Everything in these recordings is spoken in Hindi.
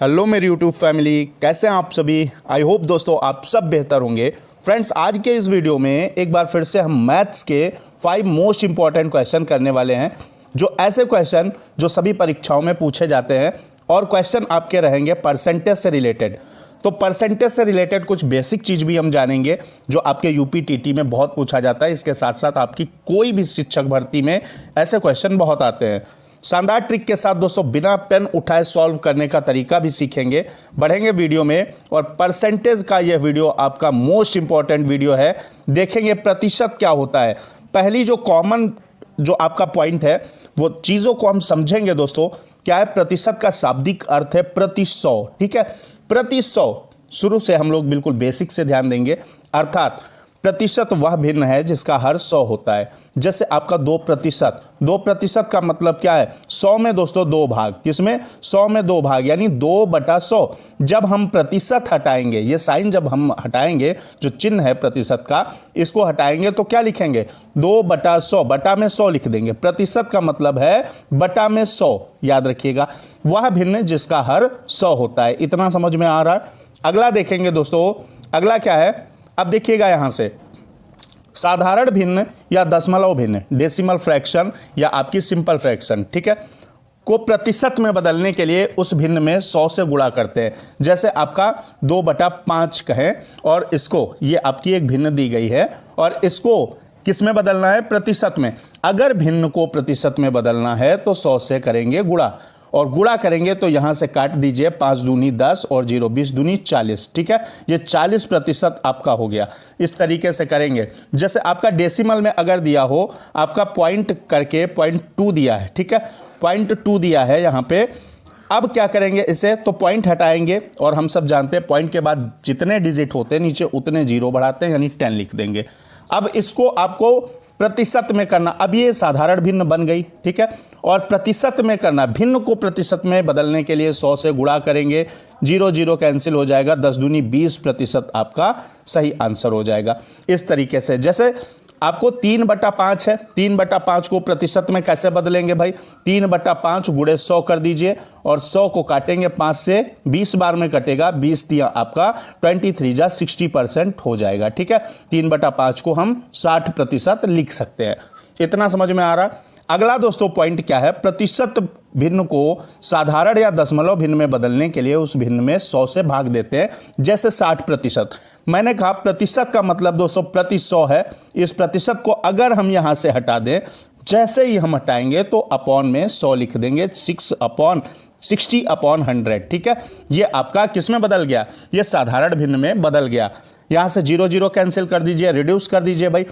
हेलो मेरी यूट्यूब फैमिली, कैसे हैं आप सभी। आई होप दोस्तों आप सब बेहतर होंगे। फ्रेंड्स, आज के इस वीडियो में एक बार फिर से हम मैथ्स के 5 मोस्ट इंपॉर्टेंट क्वेश्चन करने वाले हैं, जो ऐसे क्वेश्चन जो सभी परीक्षाओं में पूछे जाते हैं और क्वेश्चन आपके रहेंगे परसेंटेज से रिलेटेड। तो परसेंटेज से रिलेटेड कुछ बेसिक चीज़ भी हम जानेंगे जो आपके यूपी टीटी में बहुत पूछा जाता है। इसके साथ साथ आपकी कोई भी शिक्षक भर्ती में ऐसे क्वेश्चन बहुत आते हैं। शानदार ट्रिक के साथ दोस्तों बिना पेन उठाए सॉल्व करने का तरीका भी सीखेंगे, बढ़ेंगे वीडियो में। और परसेंटेज का यह वीडियो आपका मोस्ट इंपॉर्टेंट वीडियो है। देखेंगे प्रतिशत क्या होता है। पहली जो कॉमन जो आपका पॉइंट है वो चीज़ों को हम समझेंगे दोस्तों। क्या है प्रतिशत का शाब्दिक अर्थ है प्रति 100। ठीक है, प्रति 100 शुरू से हम लोग बिल्कुल बेसिक से ध्यान देंगे। अर्थात प्रतिशत वह भिन्न है जिसका हर 100 होता है। जैसे आपका 2% का मतलब क्या है? 100 में दोस्तों 2 भाग। किसमें? 100 में 2 भाग, यानी 2/100। जब हम प्रतिशत हटाएंगे, ये साइन जब हम हटाएंगे, जो चिन्ह है प्रतिशत का, इसको हटाएंगे तो क्या लिखेंगे? 2/100। बटा में 100 लिख देंगे। प्रतिशत का मतलब है बटा में 100। याद रखिएगा, वह भिन्न जिसका हर 100 होता है। इतना समझ में आ रहा है। अगला देखेंगे दोस्तों। अगला क्या है? अब देखिएगा यहां से, साधारण भिन्न या दशमलव भिन्न, डेसिमल फ्रैक्शन या आपकी सिंपल फ्रैक्शन, ठीक है, को प्रतिशत में बदलने के लिए उस भिन्न में 100 से गुणा करते हैं। जैसे आपका 2/5 कहें और इसको, ये आपकी एक भिन्न दी गई है और इसको किस में बदलना है? प्रतिशत में। अगर भिन्न को प्रतिशत में बदलना है तो 100 से करेंगे गुणा, और गुणा करेंगे तो यहां से काट दीजिए, 5 दूनी 10 और 0 20 दूनी 40। ठीक है, ये 40% आपका हो गया। इस तरीके से करेंगे। जैसे आपका डेसिमल में अगर दिया हो, आपका पॉइंट करके 0.2 दिया है, ठीक है, 0.2 दिया है यहां पे। अब क्या करेंगे इसे? तो पॉइंट हटाएंगे और हम सब जानते हैं पॉइंट के बाद जितने डिजिट होते हैं नीचे उतने 0 बढ़ाते हैं, यानी 10 लिख देंगे। अब इसको आपको प्रतिशत में करना। अब ये साधारण भिन्न बन गई, ठीक है, और प्रतिशत में करना, भिन्न को प्रतिशत में बदलने के लिए 100 से गुणा करेंगे। 0 0 कैंसिल हो जाएगा, 10 दूनी 20% आपका सही आंसर हो जाएगा। इस तरीके से जैसे आपको 3/5 है, 3/5 को प्रतिशत में कैसे बदलेंगे भाई? 3/5 गुणे 100 कर दीजिए और 100 को काटेंगे 5 से, 20 बार में कटेगा, 20 दिया आपका 23 जा 60% हो जाएगा। ठीक है, 3/5 को हम 60% लिख सकते हैं। इतना समझ में आ रहा? अगला दोस्तों पॉइंट क्या है? प्रतिशत भिन्न को साधारण या दशमलव भिन्न में बदलने के लिए उस भिन्न में 100 से भाग देते हैं। जैसे 60%। मैंने कहा प्रतिशत का मतलब दोस्तों प्रति 100 है। इस प्रतिशत को अगर हम यहां से हटा दें, जैसे ही हम हटाएंगे तो अपॉन में 100 लिख देंगे, 60/100। ठीक है, ये आपका किस में बदल गया? ये साधारण भिन्न में बदल गया। यहां से 0 0 कैंसिल कर दीजिए, रिड्यूस कर दीजिए भाई,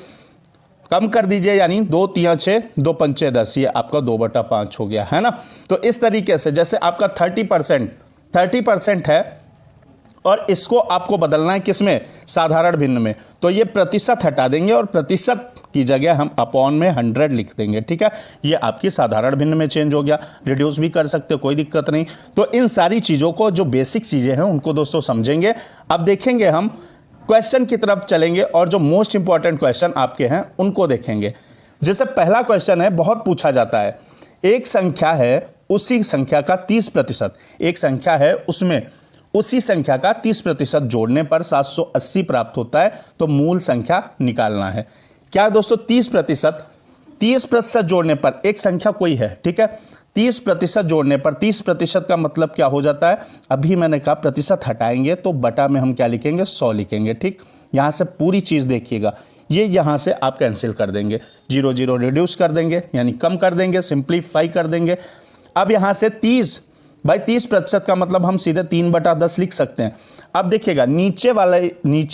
कम कर दीजिए, यानी 2 3 6 2 5 10, ये आपका 2/5 हो गया है ना। तो इस तरीके से जैसे आपका 30% है और इसको आपको बदलना है किसमें? साधारण भिन्न में। तो ये प्रतिशत हटा देंगे और प्रतिशत की जगह हम अपॉन में 100 लिख देंगे। ठीक है, ये आपकी साधारण भिन्न में चेंज हो गया। रिड्यूस भी कर सकते हो, कोई दिक्कत नहीं। तो इन सारी चीज़ों को, जो बेसिक चीज़ें हैं उनको दोस्तों समझेंगे। अब देखेंगे हम क्वेश्चन की तरफ चलेंगे और जो मोस्ट इंपॉर्टेंट क्वेश्चन आपके हैं उनको देखेंगे। जैसे पहला क्वेश्चन है, बहुत पूछा जाता है, एक संख्या है उसी संख्या का 30%, एक संख्या है उसमें उसी संख्या का 30% जोड़ने पर 780 प्राप्त होता है, तो मूल संख्या निकालना है। क्या दोस्तों? 30% जोड़ने पर एक संख्या कोई है, ठीक है, 30% जोड़ने पर, 30% का मतलब क्या हो जाता है? अभी मैंने कहा प्रतिशत हटाएंगे तो बटा में हम क्या लिखेंगे? 100 लिखेंगे। ठीक, यहां से पूरी चीज देखिएगा, ये यहां से आप कैंसिल कर देंगे, 0 0 रिड्यूस कर देंगे, यानी कम कर देंगे, सिंप्लीफाई कर देंगे। अब यहां से 30% का मतलब हम सीधे 3/10 लिख सकते हैं। अब देखिएगा, नीचे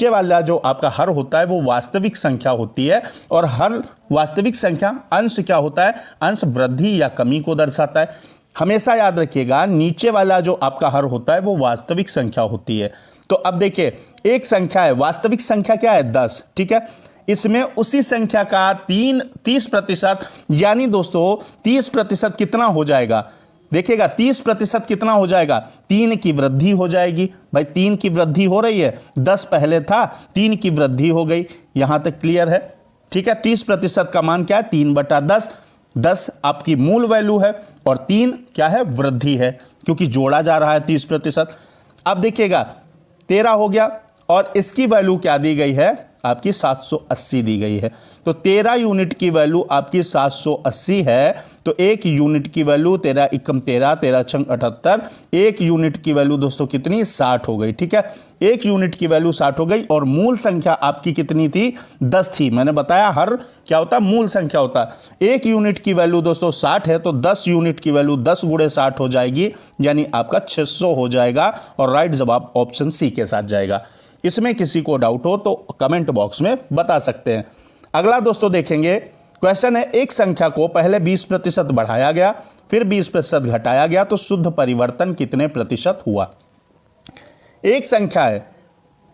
वाला जो आपका हर होता है वो वास्तविक संख्या होती है, और हर वास्तविक संख्या अंश क्या होता है? अंश वृद्धि या कमी को दर्शाता है। हमेशा याद रखिएगा, नीचे वाला जो आपका हर होता है वो वास्तविक संख्या होती है। तो अब देखिए, एक संख्या है, वास्तविक संख्या क्या है? 10। ठीक है, इसमें उसी संख्या का 30%, यानी दोस्तों 30% कितना हो जाएगा? देखिएगा 30% कितना हो जाएगा? 3 की वृद्धि हो जाएगी भाई, 3 की वृद्धि हो रही है, 10 पहले था, 3 की वृद्धि हो गई। यहां तक क्लियर है? ठीक है, 30% का मान क्या है? 3/10। 10 आपकी मूल वैल्यू है और 3 क्या है? वृद्धि है। क्योंकि जोड़ा जा रहा है 30%। अब देखिएगा 13 हो गया और इसकी वैल्यू क्या दी गई है, आपकी 780 दी गई है। तो 13 यूनिट की वैल्यू आपकी 780 है। तो 1 यूनिट की वैल्यू 13 एकम 13, 13 छंग 78, 1 यूनिट की वैल्यू दोस्तों कितनी, 60 हो गई। ठीक है, 1 यूनिट की वैल्यू 60 हो गई और मूल संख्या आपकी कितनी थी, 10 थी। मैंने बताया हर क्या होता है, मूल संख्या होता है। 1 यूनिट की वैल्यू दोस्तों 60 है, तो 10 यूनिट की वैल्यू 10 गुणे 60 हो जाएगी, यानी आपका 600 हो जाएगा और राइट जवाब ऑप्शन सी के साथ जाएगा। इसमें किसी को डाउट हो तो कमेंट बॉक्स में बता सकते हैं। अगला दोस्तों देखेंगे, क्वेश्चन है एक संख्या को पहले 20% बढ़ाया गया, फिर 20% घटाया गया, तो शुद्ध परिवर्तन कितने प्रतिशत हुआ। एक संख्या है,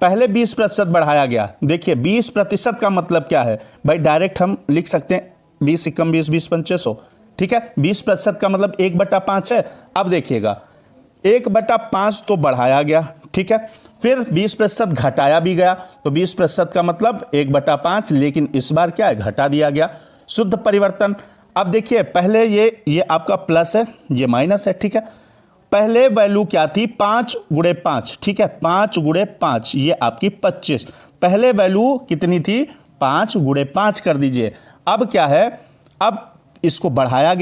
पहले 20% बढ़ाया गया। देखिए 20% का मतलब क्या है भाई, डायरेक्ट हम लिख सकते हैं 20 एकम 20, 20 पंचे 100। ठीक है, 20% का मतलब 1/5 है। अब देखिएगा 1/5 तो बढ़ाया गया, ठीक है, फिर 20% घटाया भी गया, तो 20% का मतलब 1/5, लेकिन इस बार क्या है, घटा दिया गया। शुद्ध परिवर्तन, अब देखिए पहले ये आपका प्लस है, ये माइनस है। ठीक है, पहले वैल्यू क्या थी, 5 गुणे 5। ठीक है, 5 गुणे 5 ये आपकी 25। पहले वैल्यू कितनी थी, 5 गुणे 5 कर दीजिए। अब क्या है, अब इसको बढ़ाया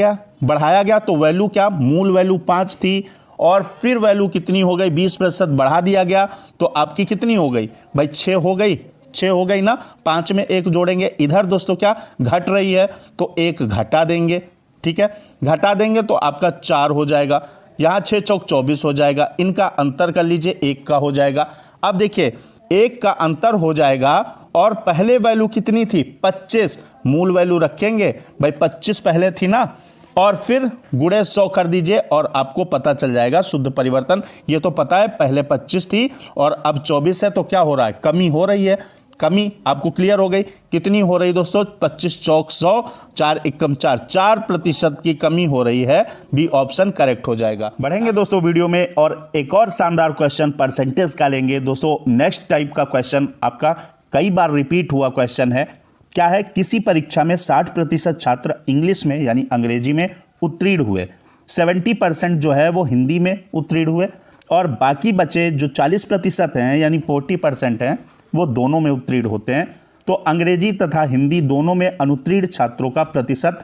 गया तो वैल्यू क्या, मूल वैल्यू 5 थी और फिर वैल्यू कितनी हो गई, 20% बढ़ा दिया गया, तो आपकी कितनी हो गई भाई, 6 हो गई। 6 हो गई ना, 5 में 1 जोड़ेंगे, इधर दोस्तों क्या घट रही है तो 1 घटा देंगे। ठीक है, घटा देंगे तो आपका 4 हो जाएगा, यहाँ 6 चौक 24 हो जाएगा, इनका अंतर कर लीजिए, 1 का हो जाएगा। अब देखिए 1 का अंतर हो जाएगा और पहले वैल्यू कितनी थी, 25, मूल वैल्यू रखेंगे भाई, 25 पहले थी ना, और फिर गुणे 100 कर दीजिए और आपको पता चल जाएगा शुद्ध परिवर्तन। ये तो पता है पहले 25 थी और अब 24 है, तो क्या हो रहा है, कमी हो रही है। कमी आपको क्लियर हो गई, कितनी हो रही दोस्तों, 25 चौक 100, 4 एकम 4, 4% की कमी हो रही है। बी ऑप्शन करेक्ट हो जाएगा। बढ़ेंगे दोस्तों वीडियो में और एक और शानदार क्वेश्चन परसेंटेज का लेंगे दोस्तों। नेक्स्ट टाइप का क्वेश्चन आपका कई बार रिपीट हुआ क्वेश्चन है। क्या है, किसी परीक्षा में 60% छात्र इंग्लिश में यानी अंग्रेजी में उत्तीर्ण हुए, 70% जो है वो हिंदी में उत्तीर्ण हुए और बाकी बचे जो 40% हैं यानी 40% हैं वो दोनों में उत्तीर्ण होते हैं। तो अंग्रेजी तथा हिंदी दोनों में अनुत्तीर्ण छात्रों का प्रतिशत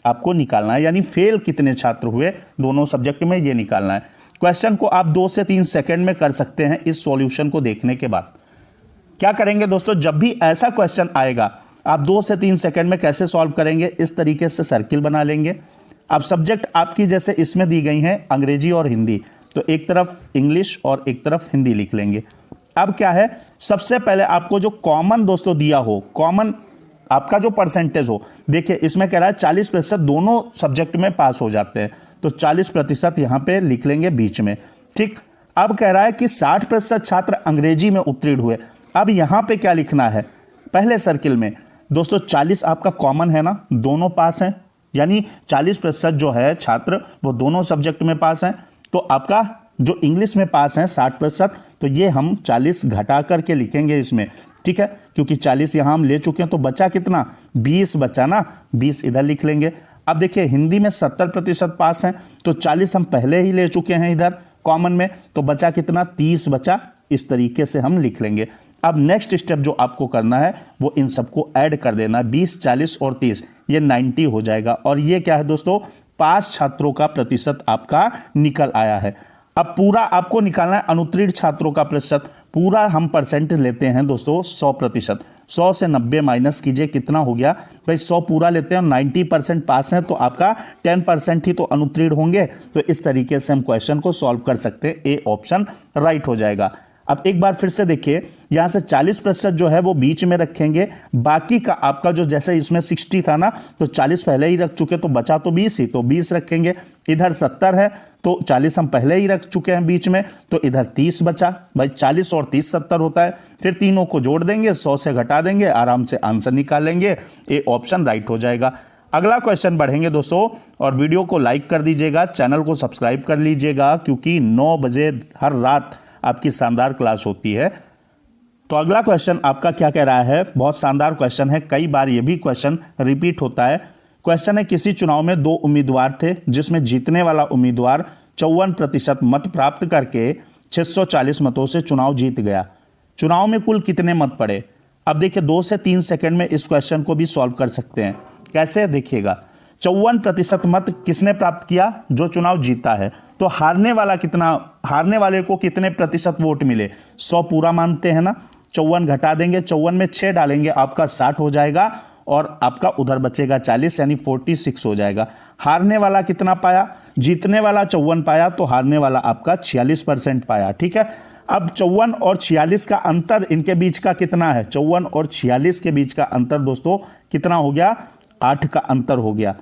आपको निकालना है, यानी फेल कितने छात्र हुए दोनों सब्जेक्ट में, ये निकालना है। क्वेश्चन को आप 2 से 3 सेकंड में कर सकते हैं इस सॉल्यूशन को देखने के बाद। क्या करेंगे दोस्तों, जब भी ऐसा क्वेश्चन आएगा आप 2 से 3 सेकंड में कैसे सॉल्व करेंगे, इस तरीके से सर्किल बना लेंगे। अब सब्जेक्ट आपकी जैसे इसमें दी गई हैं अंग्रेजी और हिंदी, तो एक तरफ इंग्लिश और एक तरफ हिंदी लिख लेंगे। अब क्या है, सबसे पहले आपको जो कॉमन दोस्तों दिया हो, कॉमन आपका जो परसेंटेज हो, देखिए इसमें कह रहा है 40% दोनों सब्जेक्ट में पास हो जाते हैं, तो 40% यहां पे लिख लेंगे बीच में। ठीक, अब कह रहा है कि 60% छात्र अंग्रेजी में उत्तीर्ण हुए। अब यहां पे क्या लिखना है, पहले सर्किल में दोस्तों 40 आपका कॉमन है ना, दोनों पास हैं, यानी 40% जो है छात्र वो दोनों सब्जेक्ट में पास हैं। तो आपका जो इंग्लिश में पास हैं 60%, तो ये हम 40 घटा करके लिखेंगे इसमें। ठीक है, क्योंकि 40 यहाँ हम ले चुके हैं, तो बचा कितना, 20 बचा ना, 20 इधर लिख लेंगे। अब देखिए हिंदी में 70% पास हैं, तो 40 हम पहले ही ले चुके हैं इधर कॉमन में, तो बचा कितना, 30 बचा। इस तरीके से हम लिख लेंगे। अब नेक्स्ट स्टेप जो आपको करना है वो इन सबको ऐड कर देना, 20, 40 और 30, ये 90 हो जाएगा। और ये क्या है दोस्तों, पास छात्रों का प्रतिशत आपका निकल आया है। अब पूरा आपको निकालना है अनुत्तीर्ण छात्रों का प्रतिशत, पूरा हम परसेंटेज लेते हैं दोस्तों 100%। 100 से 90 माइनस कीजिए, कितना हो गया भाई, 100 पूरा लेते हैं, 90% पास है, तो आपका 10% ही तो अनुत्तीर्ण होंगे। तो इस तरीके से हम क्वेश्चन को सॉल्व कर सकते हैं, ए ऑप्शन राइट हो जाएगा। अब एक बार फिर से देखिए, यहां से 40% जो है वो बीच में रखेंगे, बाकी का आपका जो जैसे इसमें 60 था ना, तो 40 पहले ही रख चुके, तो बचा तो 20 ही, तो 20 रखेंगे। इधर 70 है, तो 40 हम पहले ही रख चुके हैं बीच में, तो इधर 30 बचा। भाई 40 और 30 70 होता है, फिर तीनों को जोड़ देंगे, 100 से घटा देंगे, आराम से आंसर निकाल लेंगे, ए ऑप्शन राइट हो जाएगा। अगला क्वेश्चन बढ़ेंगे दोस्तों, और वीडियो को लाइक कर दीजिएगा, चैनल को सब्सक्राइब कर लीजिएगा, क्योंकि 9 बजे हर रात आपकी शानदार क्लास होती है। तो अगला क्वेश्चन आपका क्या कह रहा है, बहुत शानदार क्वेश्चन है, कई बार ये भी क्वेश्चन रिपीट होता है। क्वेश्चन है, किसी चुनाव में 2 उम्मीदवार थे जिसमें जीतने वाला उम्मीदवार 54% मत प्राप्त करके 640 मतों से चुनाव जीत गया। चुनाव में कुल कितने मत पड़े? अब देखिए 2 से 3 सेकंड में इस क्वेश्चन को भी सॉल्व कर सकते हैं। कैसे? देखिएगा, 54% मत किसने प्राप्त किया? जो चुनाव जीता है। तो हारने वाले को कितने प्रतिशत वोट मिले? 100 पूरा मानते हैं ना, 54 घटा देंगे, 54 में 6 डालेंगे, आपका 60 हो जाएगा और आपका उधर बचेगा 40, यानी 46 हो जाएगा। हारने वाला कितना पाया? जीतने वाला 54 पाया, तो हारने वाला आपका 46% पाया। ठीक है, अब 54 और 46 का अंतर इनके बीच का कितना है? 54 और 46 के बीच का अंतर दोस्तों कितना हो गया? 8 का अंतर हो गया।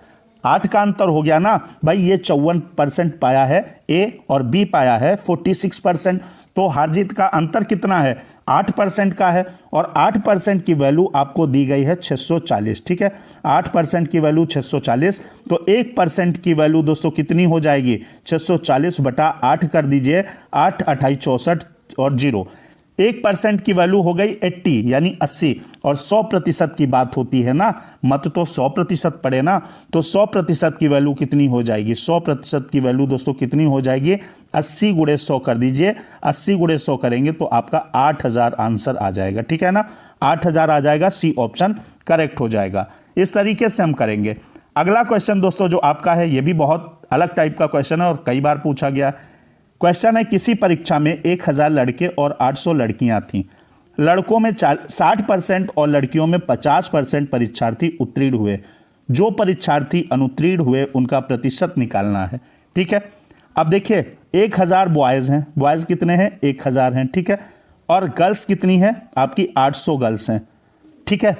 8 का अंतर हो गया ना भाई। ये 54% पाया है ए और बी पाया है 46%। तो हार जीत का अंतर कितना है? 8% का है और 8% की वैल्यू आपको दी गई है 640। ठीक है, 8% की वैल्यू 640, तो 1% की वैल्यू दोस्तों कितनी हो जाएगी? 640 बटा 8 कर दीजिए, 8 28 64 और 0। 1% की वैल्यू हो गई 80 यानी 80, और 100% की बात होती है ना, मत तो 100% पड़े ना, तो 100% की वैल्यू कितनी हो जाएगी? 100% की वैल्यू दोस्तों कितनी हो जाएगी? 80 गुणे 100 कर दीजिए, 80 गुणे 100 करेंगे तो आपका 8000 आंसर आ जाएगा। ठीक है ना, 8000 आ जाएगा, सी ऑप्शन करेक्ट हो जाएगा। इस तरीके से हम करेंगे। अगला क्वेश्चन दोस्तों जो आपका है, ये भी बहुत अलग टाइप का क्वेश्चन है और कई बार पूछा गया क्वेश्चन है। किसी परीक्षा में 1000 लड़के और 800 लड़कियां थीं। लड़कों में 60% और लड़कियों में 50% परीक्षार्थी उत्तीर्ण हुए। जो परीक्षार्थी अनुत्तीर्ण हुए उनका प्रतिशत निकालना है। ठीक है, अब देखिए 1000 बॉयज़ हैं, बॉयज़ कितने हैं? 1000 हैं। ठीक है, और गर्ल्स कितनी है? आपकी 800 गर्ल्स हैं। ठीक है,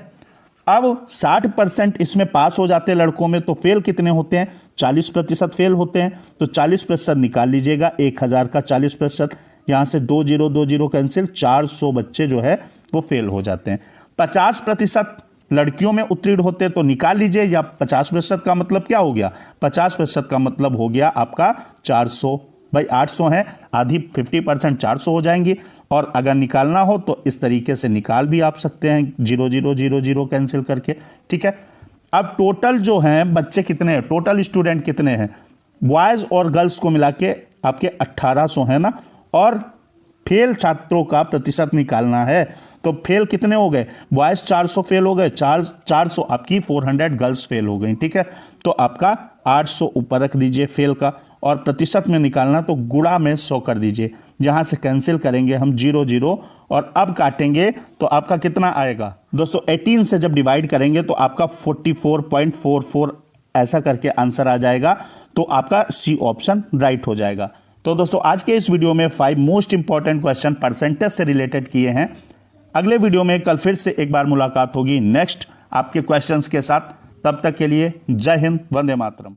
अब 60% इसमें पास हो जाते हैं लड़कों में, तो फेल कितने होते हैं? 40% फेल होते हैं। तो 40% निकाल लीजिएगा, 1000 का 40%, यहाँ से 2 0 2 0 कैंसिल, 400 बच्चे जो है वो फेल हो जाते हैं। 50% लड़कियों में उत्तीर्ण होते हैं, तो निकाल लीजिए, या 50% का मतलब क्या हो गया? 50% का मतलब हो गया आपका 400। भाई 800 हैं, आधी 50% 400 हो जाएंगी। और अगर निकालना हो तो इस तरीके से निकाल भी आप सकते हैं, 0 0 0 0 कैंसिल करके। ठीक है, अब टोटल जो हैं बच्चे कितने हैं? टोटल स्टूडेंट कितने हैं? बॉयज़ और गर्ल्स को मिला के आपके 1800 है ना, और फेल छात्रों का प्रतिशत निकालना है। तो फेल कितने हो गए? बॉयज़ 400 फेल हो गए, 400 आपकी 400 गर्ल्स फेल हो गई। ठीक है, तो आपका 800 ऊपर रख दीजिए फेल का, और प्रतिशत में निकालना तो गुणा में 100 कर दीजिए। यहाँ से कैंसिल करेंगे हम 0 0, और अब काटेंगे तो आपका कितना आएगा दोस्तों? 18 से जब डिवाइड करेंगे तो आपका 44.44 ऐसा करके आंसर आ जाएगा। तो आपका सी ऑप्शन राइट हो जाएगा। तो दोस्तों आज के इस वीडियो में 5 मोस्ट इंपॉर्टेंट क्वेश्चन परसेंटेज से रिलेटेड किए हैं। अगले वीडियो में कल फिर से एक बार मुलाकात होगी नेक्स्ट आपके क्वेश्चंस के साथ। तब तक के लिए जय हिंद, वंदे मातरम।